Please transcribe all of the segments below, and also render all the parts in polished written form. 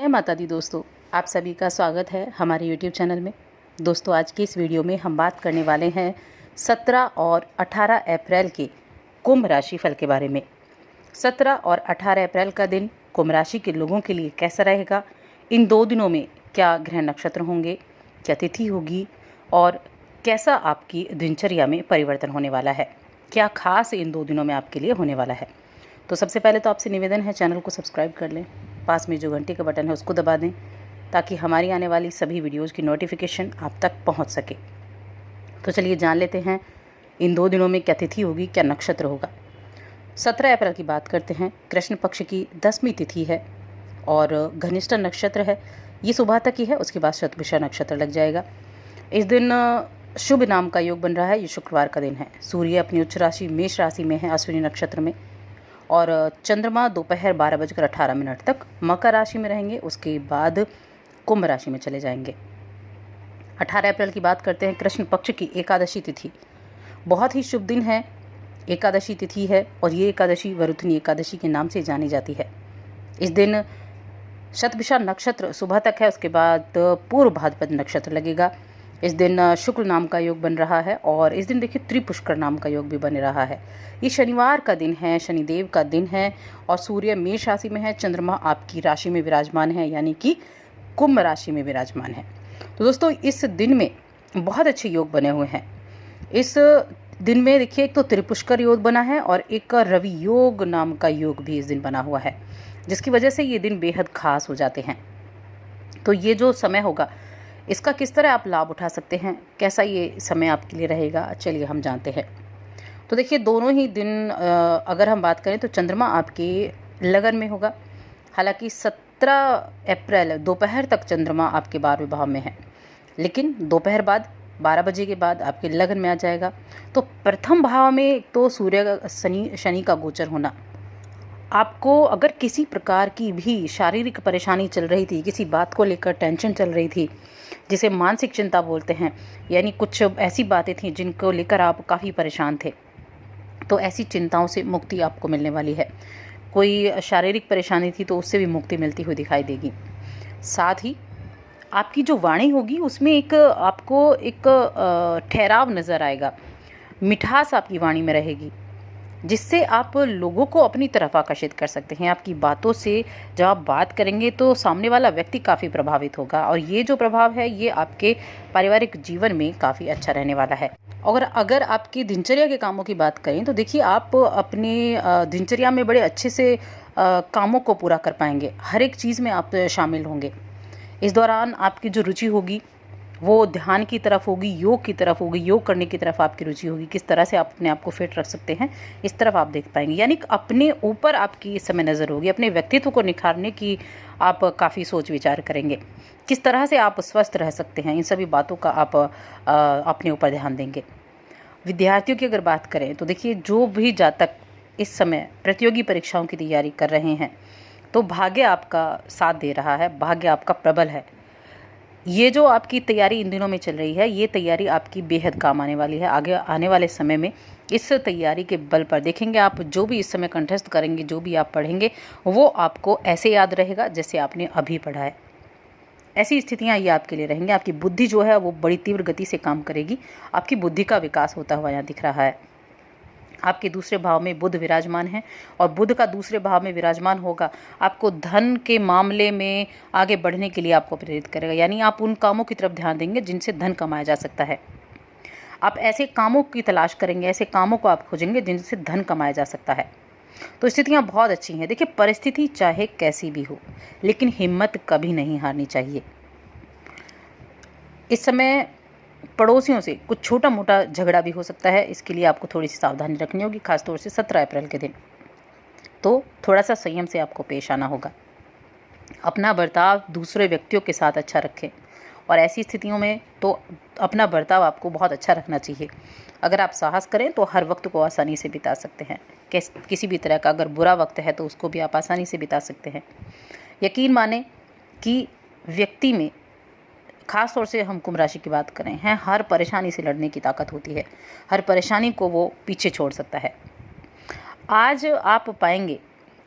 माता दी दोस्तों, आप सभी का स्वागत है हमारे YouTube चैनल में। दोस्तों, आज की इस वीडियो में हम बात करने वाले हैं 17 और 18 अप्रैल के कुंभ राशि फल के बारे में। 17 और 18 अप्रैल का दिन कुंभ राशि के लोगों के लिए कैसा रहेगा, इन 2 दिनों में क्या ग्रह नक्षत्र होंगे, क्या तिथि होगी और कैसा आपकी दिनचर्या में परिवर्तन होने वाला है, क्या खास इन 2 दिनों में आपके लिए होने वाला है। तो सबसे पहले तो आपसे निवेदन है, चैनल को सब्सक्राइब कर लें, पास में जो घंटे का बटन है उसको दबा दें ताकि हमारी आने वाली सभी वीडियोज़ की नोटिफिकेशन आप तक पहुंच सके। तो चलिए जान लेते हैं इन 2 दिनों में क्या तिथि होगी, क्या नक्षत्र होगा। 17 अप्रैल की बात करते हैं। कृष्ण पक्ष की 10वीं तिथि है और घनिष्ठ नक्षत्र है। ये सुबह तक ही है, उसके बाद शतभिषा नक्षत्र लग जाएगा। इस दिन शुभ नाम का योग बन रहा है। ये शुक्रवार का दिन है। सूर्य अपनी उच्च राशि मेष राशि में है, अश्विनी नक्षत्र में, और चंद्रमा दोपहर 12:18 तक मकर राशि में रहेंगे। उसके बाद कुंभ राशि में चले जाएंगे। 18 अप्रैल की बात करते हैं। कृष्ण पक्ष की एकादशी तिथि, बहुत ही शुभ दिन है। एकादशी तिथि है और ये एकादशी वरुथनी एकादशी के नाम से जानी जाती है। इस दिन शतभिषा नक्षत्र सुबह तक है, उसके बाद पूर्व भाद्रपद नक्षत्र लगेगा। इस दिन शुक्ल नाम का योग बन रहा है और इस दिन देखिए त्रिपुष्कर नाम का योग भी बन रहा है। ये शनिवार का दिन है, शनिदेव का दिन है और सूर्य मेष राशि में है, चंद्रमा आपकी राशि में विराजमान है, यानी कि कुंभ राशि में विराजमान है। तो दोस्तों, इस दिन में बहुत अच्छे योग बने हुए हैं। इस दिन में देखिए एक तो त्रिपुष्कर योग बना है और एक रवि योग नाम का योग भी इस दिन बना हुआ है, जिसकी वजह से ये दिन बेहद खास हो जाते हैं। तो ये जो समय होगा, इसका किस तरह आप लाभ उठा सकते हैं, कैसा ये समय आपके लिए रहेगा, चलिए हम जानते हैं। तो देखिए दोनों ही दिन अगर हम बात करें तो चंद्रमा आपके लगन में होगा। हालांकि 17 अप्रैल दोपहर तक चंद्रमा आपके 12वें भाव में है, लेकिन दोपहर बाद 12 बजे के बाद आपके लगन में आ जाएगा। तो प्रथम भाव में तो सूर्य का शनि का गोचर होना, आपको अगर किसी प्रकार की भी शारीरिक परेशानी चल रही थी, किसी बात को लेकर टेंशन चल रही थी, जिसे मानसिक चिंता बोलते हैं, यानी कुछ ऐसी बातें थी जिनको लेकर आप काफ़ी परेशान थे, तो ऐसी चिंताओं से मुक्ति आपको मिलने वाली है। कोई शारीरिक परेशानी थी तो उससे भी मुक्ति मिलती हुई दिखाई देगी। साथ ही आपकी जो वाणी होगी उसमें आपको एक ठहराव नज़र आएगा, मिठास आपकी वाणी में रहेगी, जिससे आप लोगों को अपनी तरफ आकर्षित कर सकते हैं। आपकी बातों से जब आप बात करेंगे तो सामने वाला व्यक्ति काफ़ी प्रभावित होगा और ये जो प्रभाव है ये आपके पारिवारिक जीवन में काफ़ी अच्छा रहने वाला है। और अगर आपकी दिनचर्या के कामों की बात करें तो देखिए आप अपने दिनचर्या में बड़े अच्छे से कामों को पूरा कर पाएंगे। हर एक चीज़ में आप शामिल होंगे। इस दौरान आपकी जो रुचि होगी वो ध्यान की तरफ होगी, योग की तरफ होगी, योग करने की तरफ आपकी रुचि होगी। किस तरह से आप अपने आप को फिट रख सकते हैं, इस तरफ आप देख पाएंगे। यानी अपने ऊपर आपकी इस समय नज़र होगी, अपने व्यक्तित्व को निखारने की आप काफ़ी सोच विचार करेंगे। किस तरह से आप स्वस्थ रह सकते हैं, इन सभी बातों का आप अपने ऊपर ध्यान देंगे। विद्यार्थियों की अगर बात करें तो देखिए जो भी जातक इस समय प्रतियोगी परीक्षाओं की तैयारी कर रहे हैं तो भाग्य आपका साथ दे रहा है, भाग्य आपका प्रबल है। ये जो आपकी तैयारी इन दिनों में चल रही है, ये तैयारी आपकी बेहद काम आने वाली है। आगे आने वाले समय में इस तैयारी के बल पर देखेंगे आप जो भी इस समय कंठस्थ करेंगे, जो भी आप पढ़ेंगे वो आपको ऐसे याद रहेगा जैसे आपने अभी पढ़ा है। ऐसी स्थितियां ये आपके लिए रहेंगी। आपकी बुद्धि जो है वो बड़ी तीव्र गति से काम करेगी। आपकी बुद्धि का विकास होता हुआ यहाँ दिख रहा है। आपके दूसरे भाव में बुध विराजमान है और बुध का दूसरे भाव में विराजमान होगा आपको धन के मामले में आगे बढ़ने के लिए आपको प्रेरित करेगा। यानी आप उन कामों की तरफ ध्यान देंगे जिनसे धन कमाया जा सकता है। आप ऐसे कामों की तलाश करेंगे, ऐसे कामों को आप खोजेंगे जिनसे धन कमाया जा सकता है। तो स्थितियाँ बहुत अच्छी हैं। देखिए परिस्थिति चाहे कैसी भी हो, लेकिन हिम्मत कभी नहीं हारनी चाहिए। इस समय पड़ोसियों से कुछ छोटा मोटा झगड़ा भी हो सकता है, इसके लिए आपको थोड़ी सी सावधानी रखनी होगी, खासतौर से 17 अप्रैल के दिन। तो थोड़ा सा संयम से आपको पेश आना होगा। अपना बर्ताव दूसरे व्यक्तियों के साथ अच्छा रखें और ऐसी स्थितियों में तो अपना बर्ताव आपको बहुत अच्छा रखना चाहिए। अगर आप साहस करें तो हर वक्त को आसानी से बिता सकते हैं। किसी भी तरह का अगर बुरा वक्त है तो उसको भी आप आसानी से बिता सकते हैं। यकीन माने कि व्यक्ति में, खास तौर से हम कुंभ राशि की बात करें हैं, हर परेशानी से लड़ने की ताकत होती है। हर परेशानी को वो पीछे छोड़ सकता है। आज आप पाएंगे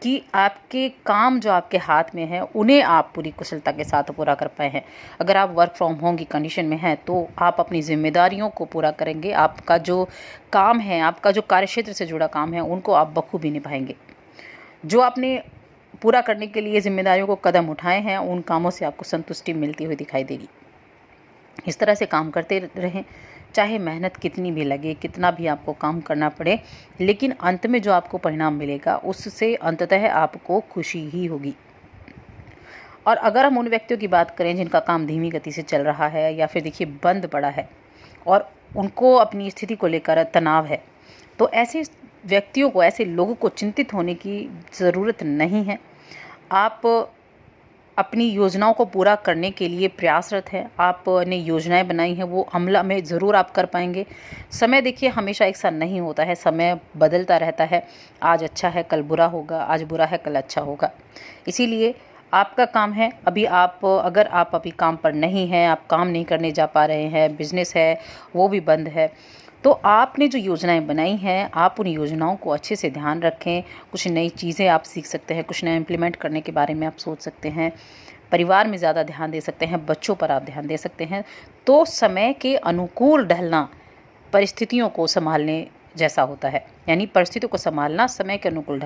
कि आपके काम जो आपके हाथ में है उन्हें आप पूरी कुशलता के साथ पूरा कर पाए हैं। अगर आप वर्क फ्रॉम होम की कंडीशन में हैं तो आप अपनी ज़िम्मेदारियों को पूरा करेंगे। आपका जो काम है, आपका जो कार्यक्षेत्र से जुड़ा काम है, उनको आप बखूबी निभाएंगे। जो आपने पूरा करने के लिए ज़िम्मेदारियों को कदम उठाए हैं, उन कामों से आपको संतुष्टि मिलती हुई दिखाई देगी। इस तरह से काम करते रहें, चाहे मेहनत कितनी भी लगे, कितना भी आपको काम करना पड़े, लेकिन अंत में जो आपको परिणाम मिलेगा उससे अंततः आपको खुशी ही होगी। और अगर हम उन व्यक्तियों की बात करें जिनका काम धीमी गति से चल रहा है या फिर देखिए बंद पड़ा है और उनको अपनी स्थिति को लेकर तनाव है, तो ऐसे व्यक्तियों को, ऐसे लोगों को चिंतित होने की ज़रूरत नहीं है। आप अपनी योजनाओं को पूरा करने के लिए प्रयासरत हैं। आपने योजनाएं बनाई हैं, वो अमल में ज़रूर आप कर पाएंगे। समय देखिए हमेशा एक साथ नहीं होता है, समय बदलता रहता है। आज अच्छा है कल बुरा होगा, आज बुरा है कल अच्छा होगा। इसीलिए आपका काम है, अगर आप अभी काम पर नहीं हैं, आप काम नहीं करने जा पा रहे हैं, बिजनेस है वो भी बंद है, तो आपने जो योजनाएं बनाई हैं, आप उन योजनाओं को अच्छे से ध्यान रखें। कुछ नई चीज़ें आप सीख सकते हैं, कुछ नया इम्प्लीमेंट करने के बारे में आप सोच सकते हैं। परिवार में ज़्यादा ध्यान दे सकते हैं, बच्चों पर आप ध्यान दे सकते हैं। तो समय के अनुकूल ढलना परिस्थितियों को संभालने जैसा होता है, यानी परिस्थितियों को संभालना, समय के अनुकूल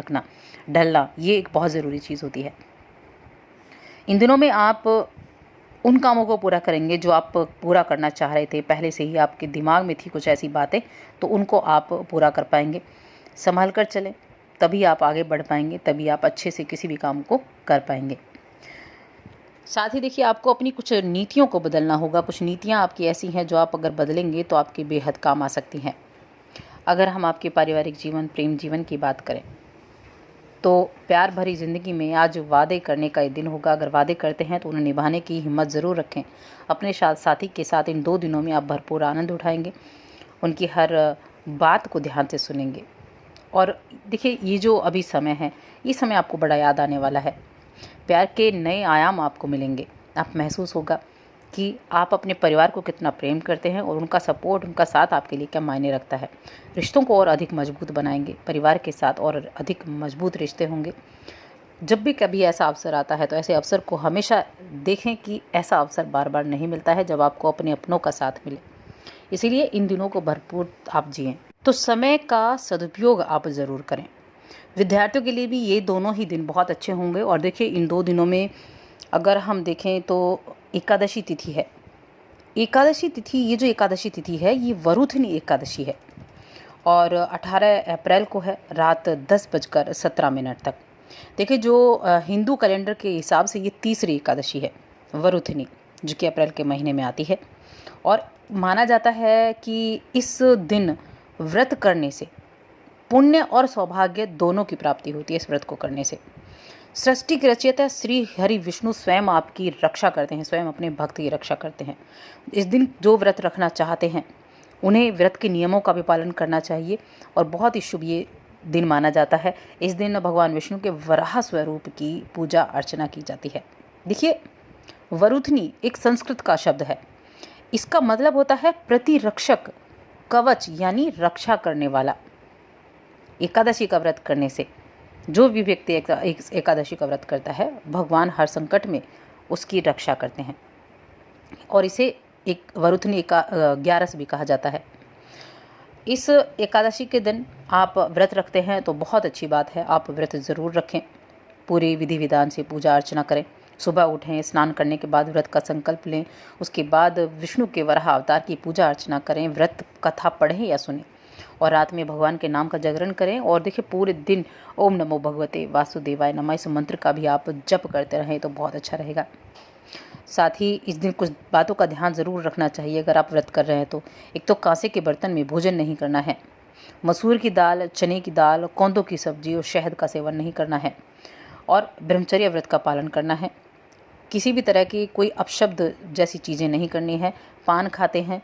ढलना ये एक बहुत ज़रूरी चीज़ होती है। इन दिनों में आप उन कामों को पूरा करेंगे जो आप पूरा करना चाह रहे थे, पहले से ही आपके दिमाग में थी कुछ ऐसी बातें, तो उनको आप पूरा कर पाएंगे। संभल कर चलें, तभी आप आगे बढ़ पाएंगे, तभी आप अच्छे से किसी भी काम को कर पाएंगे। साथ ही देखिए आपको अपनी कुछ नीतियों को बदलना होगा। कुछ नीतियाँ आपकी ऐसी हैं जो आप अगर बदलेंगे तो आपके बेहद काम आ सकती हैं। अगर हम आपके पारिवारिक जीवन, प्रेम जीवन की बात करें तो प्यार भरी ज़िंदगी में आज वादे करने का दिन होगा। अगर वादे करते हैं तो उन्हें निभाने की हिम्मत ज़रूर रखें। अपने साथी के साथ इन 2 दिनों में आप भरपूर आनंद उठाएंगे, उनकी हर बात को ध्यान से सुनेंगे। और देखिए ये जो अभी समय है, ये समय आपको बड़ा याद आने वाला है। प्यार के नए आयाम आपको मिलेंगे। आप महसूस होगा कि आप अपने परिवार को कितना प्रेम करते हैं और उनका सपोर्ट, उनका साथ आपके लिए क्या मायने रखता है। रिश्तों को और अधिक मजबूत बनाएंगे, परिवार के साथ और अधिक मजबूत रिश्ते होंगे। जब भी कभी ऐसा अवसर आता है तो ऐसे अवसर को हमेशा देखें कि ऐसा अवसर बार बार नहीं मिलता है जब आपको अपने अपनों का साथ मिले। इसीलिए इन दिनों को भरपूर आप जिएं। तो समय का सदुपयोग आप ज़रूर करें। विद्यार्थियों के लिए भी ये दोनों ही दिन बहुत अच्छे होंगे। और देखिए इन 2 दिनों में अगर हम देखें तो एकादशी तिथि है। एकादशी तिथि, ये जो एकादशी तिथि है ये वरुथनी एकादशी है और 18 अप्रैल को है, रात 10:17 तक। देखिए जो हिंदू कैलेंडर के हिसाब से ये तीसरी एकादशी है, वरुथनी, जो कि अप्रैल के महीने में आती है। और माना जाता है कि इस दिन व्रत करने से पुण्य और सौभाग्य दोनों की प्राप्ति होती है। इस व्रत को करने से सृष्टि के रचयिता श्री हरि विष्णु स्वयं आपकी रक्षा करते हैं, स्वयं अपने भक्त की रक्षा करते हैं। इस दिन जो व्रत रखना चाहते हैं उन्हें व्रत के नियमों का भी पालन करना चाहिए और बहुत ही शुभ ये दिन माना जाता है। इस दिन भगवान विष्णु के वराह स्वरूप की पूजा अर्चना की जाती है। देखिए वरुथनी एक संस्कृत का शब्द है। इसका मतलब होता है प्रतिरक्षक, कवच, यानी रक्षा करने वाला। एकादशी का व्रत करने से जो भी व्यक्ति एकादशी का व्रत करता है, भगवान हर संकट में उसकी रक्षा करते हैं और इसे एक वरुथनी 11 भी कहा जाता है। इस एकादशी के दिन आप व्रत रखते हैं तो बहुत अच्छी बात है, आप व्रत ज़रूर रखें। पूरे विधि विधान से पूजा अर्चना करें। सुबह उठें, स्नान करने के बाद व्रत का संकल्प लें, उसके बाद विष्णु के वराह अवतार की पूजा अर्चना करें, व्रत कथा पढ़ें या सुनें और रात में भगवान के नाम का जागरण करें। और देखिए पूरे दिन ओम नमो भगवते वासुदेवाय नमः इस मंत्र का भी आप जप करते रहें तो बहुत अच्छा रहेगा। साथ ही इस दिन कुछ बातों का ध्यान ज़रूर रखना चाहिए अगर आप व्रत कर रहे हैं तो। एक तो कांसे के बर्तन में भोजन नहीं करना है, मसूर की दाल, चने की दाल, कौंदों की सब्जी और शहद का सेवन नहीं करना है और ब्रह्मचर्य व्रत का पालन करना है। किसी भी तरह की कोई अपशब्द जैसी चीज़ें नहीं करनी है। पान खाते हैं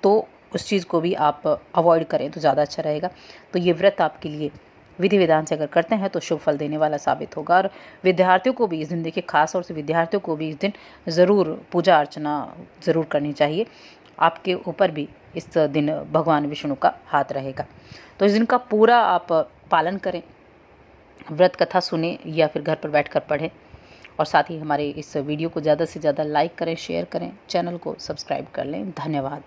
तो उस चीज़ को भी आप अवॉइड करें तो ज़्यादा अच्छा रहेगा। तो ये व्रत आपके लिए विधि विधान से अगर करते हैं तो शुभ फल देने वाला साबित होगा। और विद्यार्थियों को भी इस दिन, देखिए खास तौर से विद्यार्थियों को भी इस दिन ज़रूर पूजा अर्चना ज़रूर करनी चाहिए। आपके ऊपर भी इस दिन भगवान विष्णु का हाथ रहेगा। तो इस दिन का पूरा आप पालन करें। व्रत कथा सुने या फिर घर पर बैठकर पढ़ें। और साथ ही हमारे इस वीडियो को ज़्यादा से ज़्यादा लाइक करें, शेयर करें, चैनल को सब्सक्राइब कर लें। धन्यवाद।